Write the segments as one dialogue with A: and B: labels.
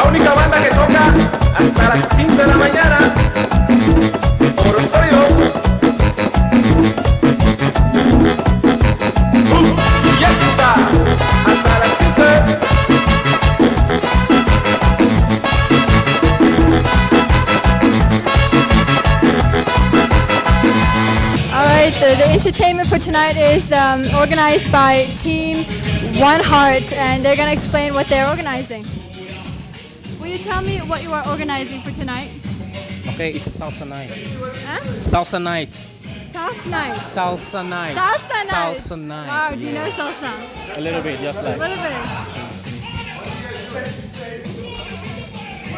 A: única banda que toca hasta las 15 de la mañana. Por soy yo. Y ya está, hasta las 15.
B: Alright, the entertainment for tonight is organized by Team One Heart, and they're going to explain what they're organizing. Will you tell me what you are organizing for tonight?
C: Okay, it's a salsa night.
B: Huh?
C: Salsa night.
B: South night.
C: Salsa night.
B: Salsa night.
C: Salsa night.
B: Wow, do you know salsa?
C: A little bit, just
B: A
C: like.
B: little bit.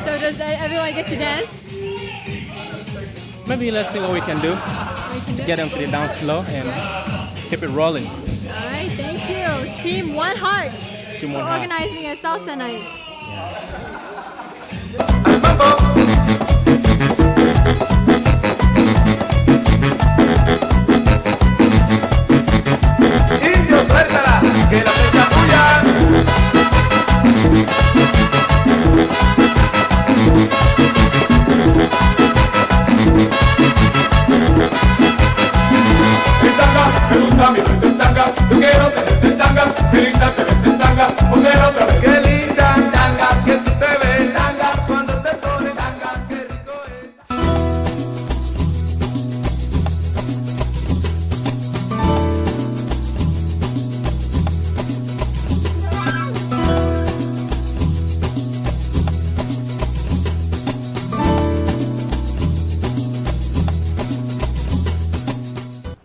B: So does everyone get to dance?
C: Maybe let's see what we can do to get them to the dance floor and keep it rolling.
B: Alright, thank you. Team One Heart
C: Team
B: for
C: One Heart.
B: organizing a salsa night.
A: Al mambo. Indio, suéltala, que la fecha tuya. En tanga, me gusta mi frente en tanga. Yo quiero tenerte en tanga. Qué linda te ves en tanga. Ponela otra vez. Qué linda tanga, que tú te ves en tanga. Cuando te pones tanga, qué rico es.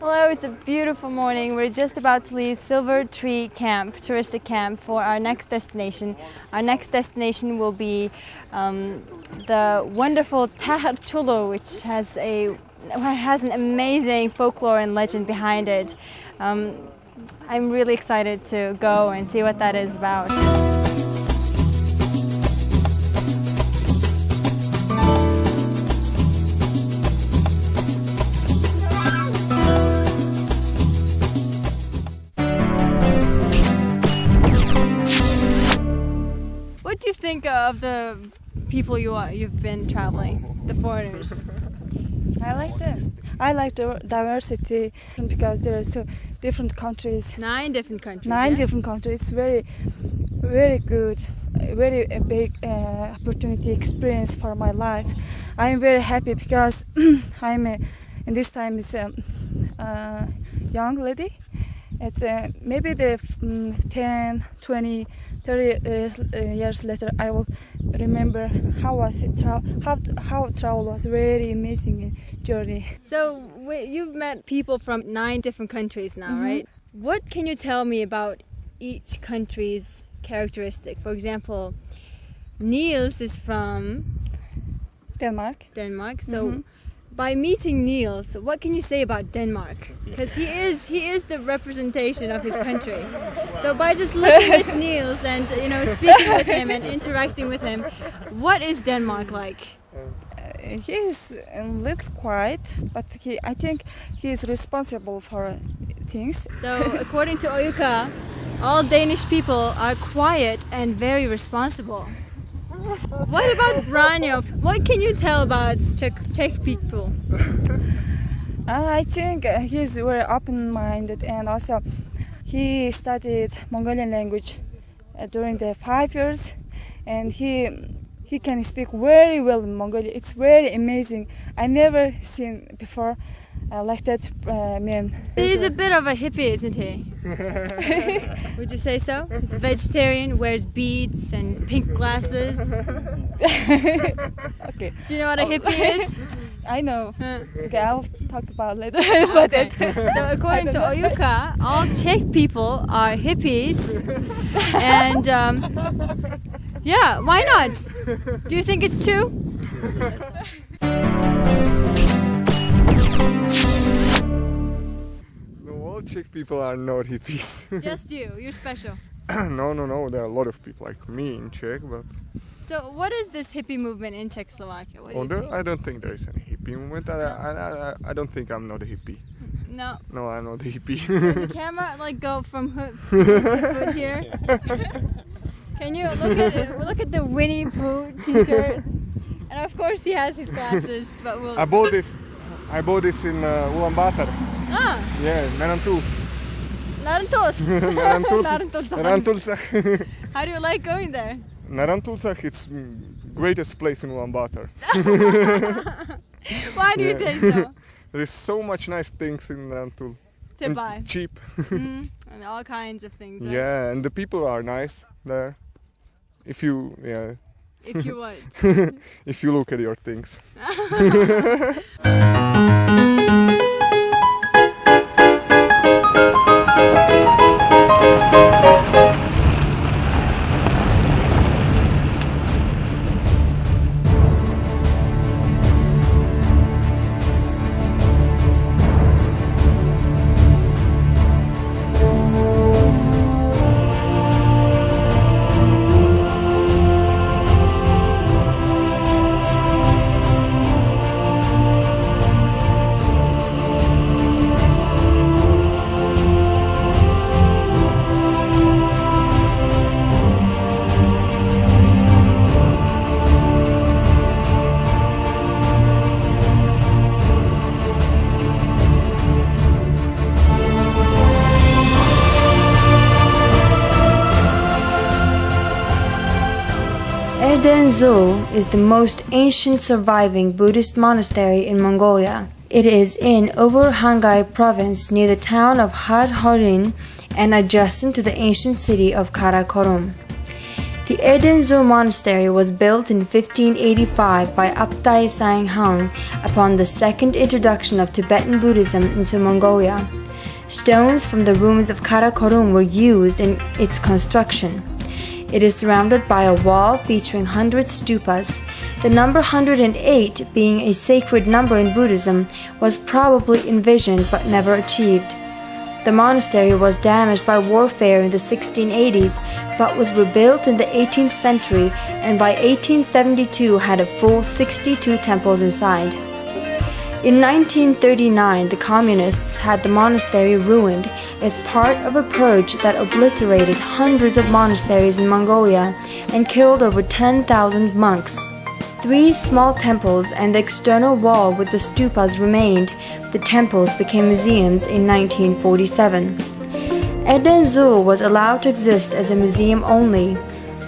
B: Hello, it's a beautiful morning. We're just about to leave Silver Tree Camp, touristic camp, for our next destination. Our next destination will be the wonderful Tahar Chulu, which has an amazing folklore and legend behind it. I'm really excited to go and see what that is about. What do you think of the people you've been traveling, the foreigners?
D: I like them. I like the diversity because there are so different countries.
B: 9 different countries.
D: Nine
B: yeah?
D: different countries. Very, very good. Very big opportunity experience for my life. I am very happy because I'm in this time is a young lady. It's maybe the 10, 20, 30 years later I will remember how was it how travel was really amazing journey.
B: So you've met people from 9 different countries now, right? What can you tell me about each country's characteristic? For example, Niels is from
D: Denmark.
B: Denmark. So by meeting Niels, what can you say about Denmark? Because he is the representation of his country. So by just looking at Niels and speaking with him and interacting with him, what is Denmark like?
D: He is a little quiet, but I think he is responsible for things.
B: So according to Oyuka, all Danish people are quiet and very responsible. What about Branyo? What can you tell about Czech people?
D: I think he is very open-minded, and also he studied Mongolian language during the 5 years, and he can speak very well in Mongolia. It's very amazing. I never seen before like that man.
B: He's a bit of a hippie, isn't he? Would you say so? He's a vegetarian, wears beads and pink glasses.
D: Okay.
B: Do you know what a hippie is?
D: I know.
B: Huh.
D: Okay, I'll talk about later about
B: Okay.
D: that.
B: So according to Oyuka, all Czech people are hippies, and yeah, why not? Do you think it's true?
E: No, all Czech people are not hippies.
B: Just you. You're special.
E: No. There are a lot of people like me in Czech, but
B: So what is this hippie movement in Czechoslovakia? What do you think?
E: I don't think there is any hippie movement. I don't think I'm not a hippie.
B: No.
E: No, I'm not a hippie.
B: The camera go from hood to foot here. Can you look at it? Look at the Winnie Pooh T-shirt, and of course he has his glasses. But we'll.
E: I bought this in Ulaanbaatar.
B: Ah,
E: Yeah, Narantul.
B: Narantol.
E: Narantulzag. Narantulzag.
B: How do you like going there?
E: Narantulzag, it's greatest place in Ulaanbaatar.
B: Why do you
E: Yeah.
B: think so?
E: There is so much nice things in Narantul.
B: To
E: And
B: buy.
E: cheap.
B: And all kinds of things, right?
E: Yeah, and the people are nice there. If you
B: If you want.
E: if you look at your things.
B: Erdenzul is the most ancient surviving Buddhist monastery in Mongolia. It is in Overhangai province near the town of Harhorin and adjacent to the ancient city of Karakorum. The Erdenzul monastery was built in 1585 by Aptai Sainghang upon the second introduction of Tibetan Buddhism into Mongolia. Stones from the ruins of Karakorum were used in its construction. It is surrounded by a wall featuring 100 stupas. The number 108, being a sacred number in Buddhism, was probably envisioned but never achieved. The monastery was damaged by warfare in the 1680s but was rebuilt in the 18th century and by 1872 had a full 62 temples inside. In 1939, the communists had the monastery ruined as part of a purge that obliterated hundreds of monasteries in Mongolia and killed over 10,000 monks. 3 small temples and the external wall with the stupas remained. The temples became museums in 1947. Erdenzul was allowed to exist as a museum only.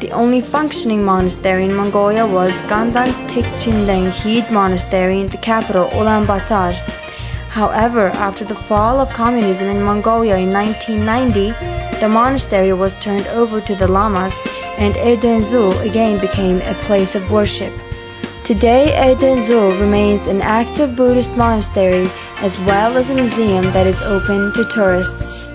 B: The only functioning monastery in Mongolia was Gandan Tekchindeng Hid Monastery in the capital Ulaanbaatar. However, after the fall of communism in Mongolia in 1990, the monastery was turned over to the lamas and Erdenzul again became a place of worship. Today, Erdenzul remains an active Buddhist monastery as well as a museum that is open to tourists.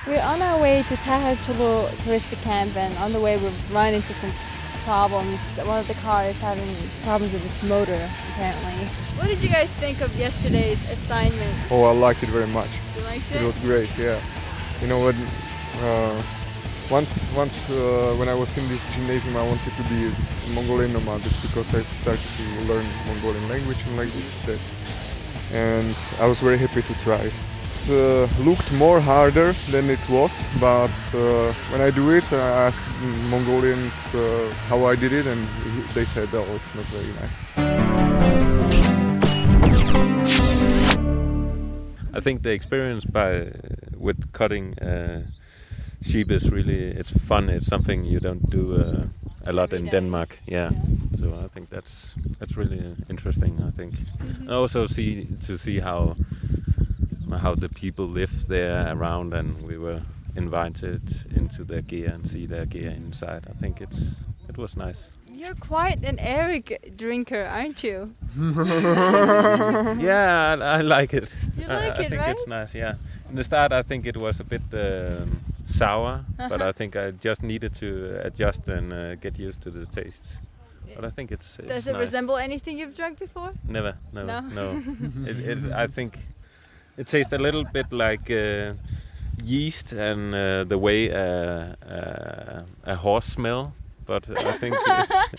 B: We're on our way to Taharchulu touristic camp, and on the way we've run into some problems. One of the cars having problems with its motor, apparently. What did you guys think of yesterday's assignment?
E: Oh, I liked it very much.
B: You liked it?
E: It was great, yeah. You know what? Once when I was in this gymnasium, I wanted to be a Mongolian nomad. It's because I started to learn Mongolian language and like this. And I was very happy to try it. It looked more harder than it was, but when I do it, I asked Mongolians how I did it, and they said, "Oh, it's not very nice."
F: I think the experience with cutting sheep is it's fun. It's something you don't do a lot in Denmark. Yeah. So I think that's really interesting. I think, and also see how the people live there around, and we were invited into their gear and see their gear inside. I think it was nice.
B: You're quite an Eric drinker, aren't you?
F: Yeah, I like it.
B: You like
F: I
B: it,
F: think
B: right?
F: it's nice. Yeah. In the start, I think it was a bit sour, but I think I just needed to adjust and get used to the taste. But I think it's
B: Does it
F: nice.
B: resemble anything you've drunk before?
F: Never. No.
B: No?
F: I think it tastes a little bit like yeast and the way a horse smell. But I think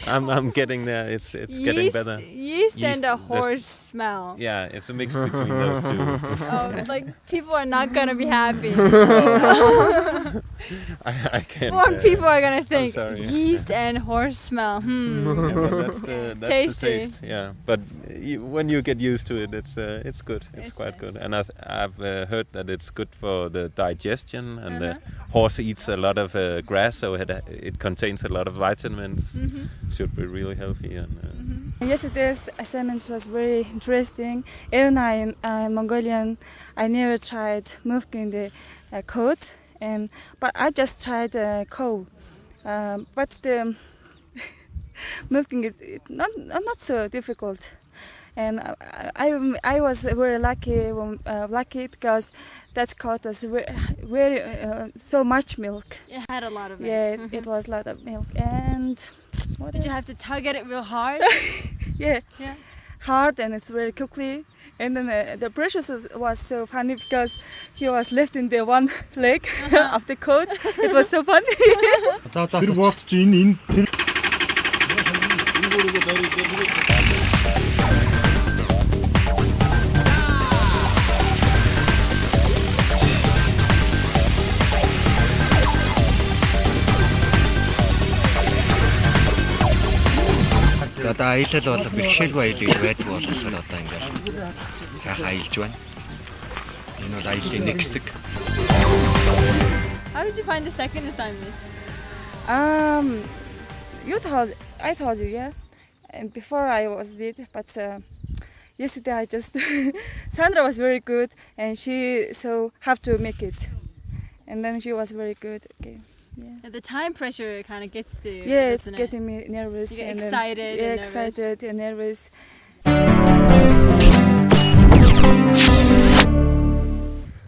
F: I'm getting there. It's getting better.
B: Yeast and a
F: there's-
B: horse smell.
F: Yeah, it's a mix between those two.
B: Oh, like people are not gonna be happy.
F: I can't.
B: Foreign people are gonna think
F: sorry.
B: yeast and horse smell.
F: Yeah, but that's the
B: Tasty.
F: taste. Yeah, but when you get used to it, it's good. It's quite good. And I've heard that it's good for the digestion, and the horse eats a lot of grass, so it contains a lot of vitamins. Should be really healthy. And
D: Yesterday's assignment was very interesting. Even I'm Mongolian, I never tried milking the goat, but I just tried cow. But the milking it not so difficult, and I was very lucky because that goat was very so much milk.
B: It had a lot of it.
D: Yeah, it was a lot of milk. And what
B: Did you have to tug at it real hard?
D: Yeah.
B: Yeah.
D: Hard, and it's very quickly. And then the Precious was so funny because he was lifting the one leg of the coat. It was so funny.
G: Тэр болт чи энэ тэр
H: одоо аялал бол бэрхшээлгүй аялал байдаг болохоор одоо ингээд сайхан аялж байна. Энэ бол аяллаа нэг хэсэг.
B: How did you find the second assignment?
D: I told you, yeah. And before I did, but yesterday I just Sandra was very good, and she have to make it, and then she was very good. Okay. Yeah.
B: The time pressure kind of gets to you.
D: Yeah, it's
B: doesn't it?
D: getting me nervous.
B: You get
D: and then-
B: excited
D: yeah,
B: and nervous.
D: excited and nervous.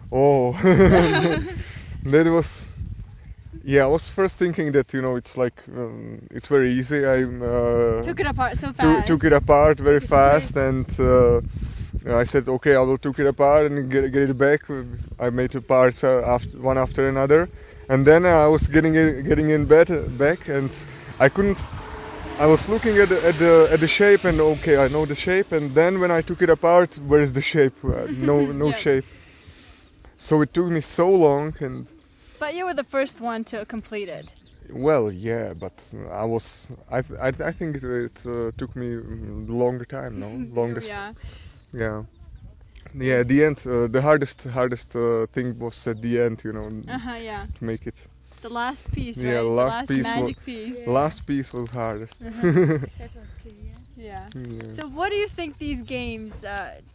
E: Oh, that was. Yeah, I was first thinking that it's like it's very easy. I
B: Took it apart so fast.
E: took it apart very fast, and I said, okay, I will took it apart and get it back. I made the parts one after another, and then I was getting in bed back, and I couldn't. I was looking at the shape, and okay, I know the shape, and then when I took it apart, where is the shape? No shape. So it took me so long, and
B: But you were the first one to complete it.
E: well, yeah, but I think it took me longer time, no, longest.
B: Yeah.
E: Yeah. The end. The hardest thing was at the end,
B: Yeah.
E: to make it.
B: The last piece,
E: Yeah,
B: right?
E: the last piece
B: magic piece.
E: Last piece was hardest.
D: That was key.
B: Yeah.
E: Yeah.
B: So what do you think these games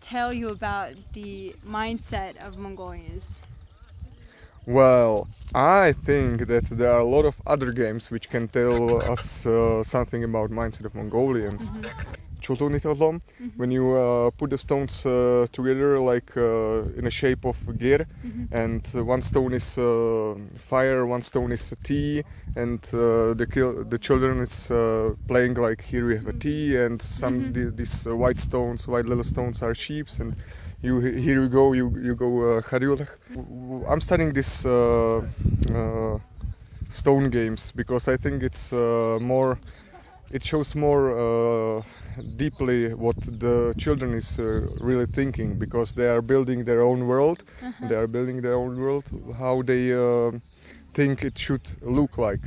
B: tell you about the mindset of Mongolians?
E: Well, I think that there are a lot of other games which can tell us something about mindset of Mongolians. Choltonitolom, when you put the stones together like in a shape of a gear, and one stone is fire, one stone is tea, and the children is playing like here we have a tea, and some these white little stones are sheeps, and here you go Hariulach. I'm studying this stone games because I think it's it shows more deeply what the children is really thinking, because they are building their own world. They are building their own world, how they think it should look like.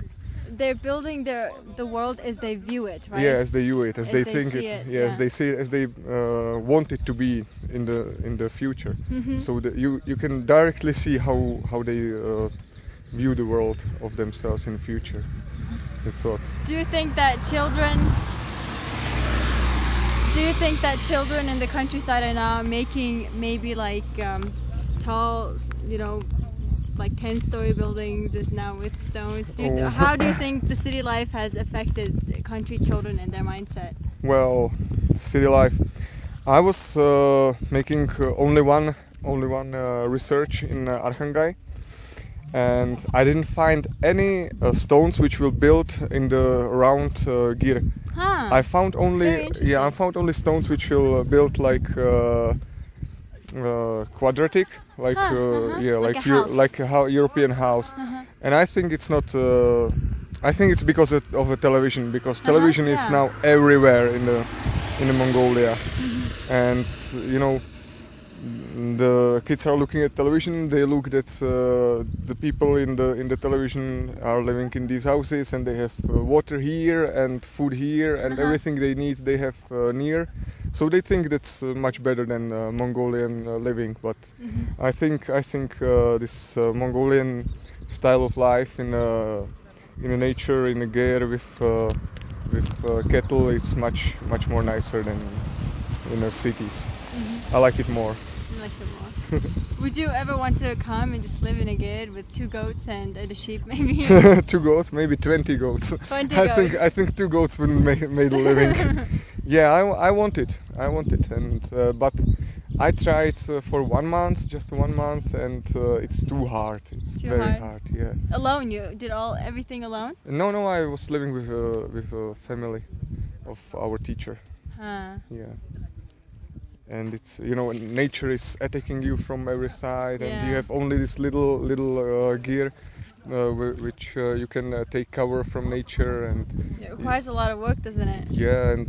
B: They're building the world as they view it, right?
E: Yeah, as they view it, as they think
B: see
E: it.
B: it,
E: Yeah, as they see it, as they want it to be in the future. So that you can directly see how they view the world of themselves in the future. That's what.
B: Do you think that children in the countryside are now making maybe like tall, like 10-story buildings is now with stones? How do you think the city life has affected country children and their mindset?
E: Well, city life. I was making only one research in Arkhangai, and I didn't find any stones which will build in the round gear. I found only stones which will build like quadratic, like like a European house. And I think it's not. I think it's because of the television, because television is now everywhere in the Mongolia, and the kids are looking at television. They look that the people in the television are living in these houses, and they have water here and food here, and everything they need they have near. So they think that's much better than Mongolian living. But I think this Mongolian style of life in the nature, in the gear with cattle, it's much more nicer than in the cities. I like it more.
B: Would you ever want to come and just live in a gate with 2 goats and a sheep, maybe?
E: 2 goats, maybe 20 goats.
B: 20
E: I think 2 goats would make a living. Yeah, I want it, and but I tried for 1 month, just 1 month, and it's too hard. It's very hard. Yeah.
B: Alone, you did everything alone?
E: No, I was living with a family of our teacher. Yeah. And it's nature is attacking you from every side, and you have only this little gear which you can take cover from nature, and
B: it requires a lot of work, doesn't it?
E: Yeah, and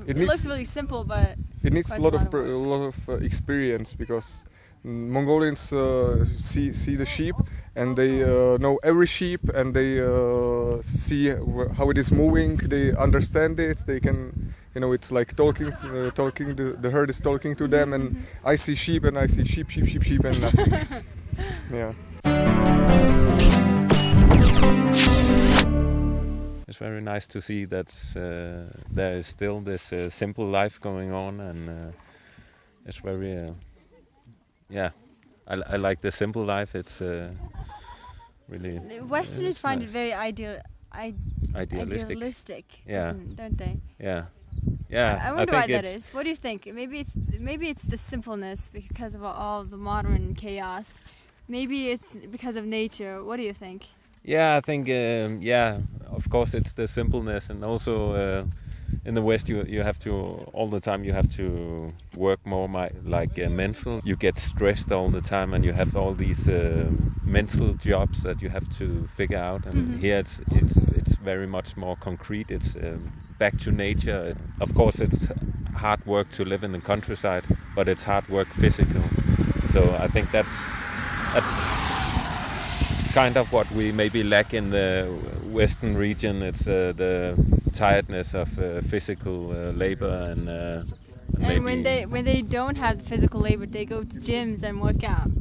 B: it looks really simple, but
E: it needs a lot of experience, because Mongolians see the sheep, and they know every sheep, and they see how it is moving. They understand it. They can, it's like talking. The herd is talking to them, and I see sheep, and I see sheep, and nothing. Yeah.
F: It's very nice to see that there is still this simple life going on, and it's very. I like the simple life. It's really.
B: Westerners find it very
F: idealistic. Yeah.
B: Don't they?
F: Yeah.
B: I wonder why that is. What do you think? Maybe it's the simpleness because of all the modern chaos. Maybe it's because of nature. What do you think?
F: Yeah, I think of course it's the simpleness, and also in the West you have to all the time you have to work more mental. You get stressed all the time, and you have all these mental jobs that you have to figure out. And here it's very much more concrete. It's back to nature. Of course, it's hard work to live in the countryside, but it's hard work physical. So I think that's kind of what we maybe lack in the Western region. It's the tiredness of physical labor, and
B: when they don't have physical labor, they go to gyms and work out.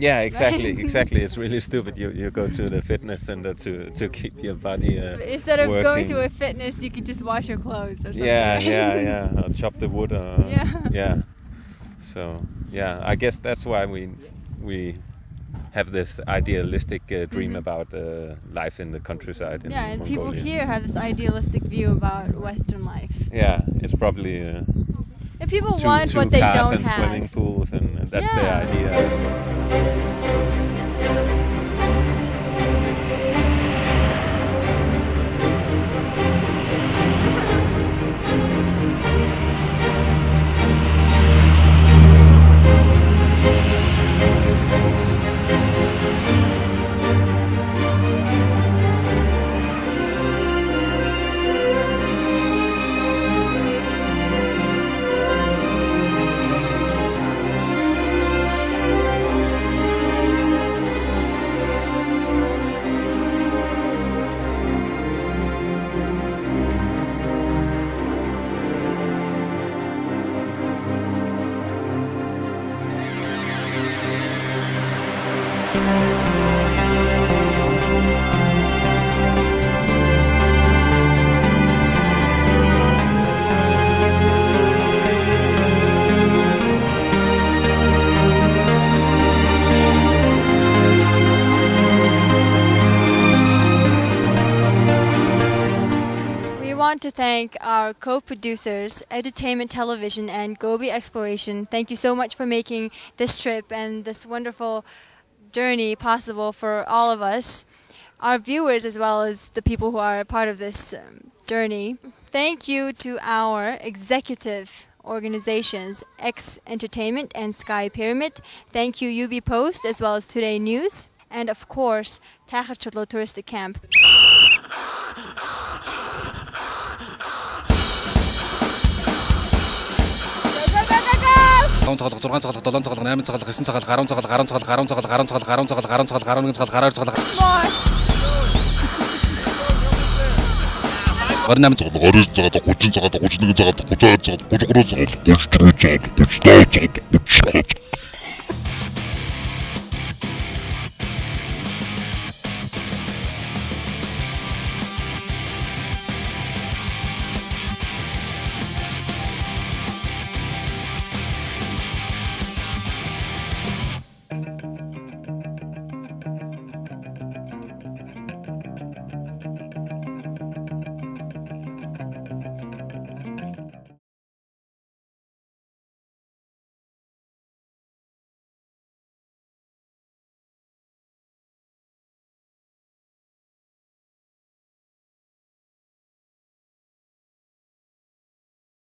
F: Yeah, exactly,
B: right?
F: Exactly. It's really stupid. You go to the fitness center to keep your body
B: instead of
F: working.
B: going to a fitness, you could just wash your clothes or something.
F: Yeah. Or chop the wood. Yeah. So I guess that's why we have this idealistic dream about life in the countryside in
B: and
F: Mongolia.
B: people here have this idealistic view about Western life.
F: Yeah, it's probably
B: If people
F: two
B: want what they
F: cars
B: don't
F: and
B: have.
F: swimming pools, and that's
B: Yeah.
F: the idea.
B: We want to thank our co-producers, Edutainment Television and Gobi Exploration. Thank you so much for making this trip and this wonderful journey possible for all of us, our viewers as well as the people who are a part of this journey. Thank you to our executive organizations, X Entertainment and Sky Pyramid. Thank you UB Post as well as Today News. And of course, Tachachotlo Touristic Camp.
I: More.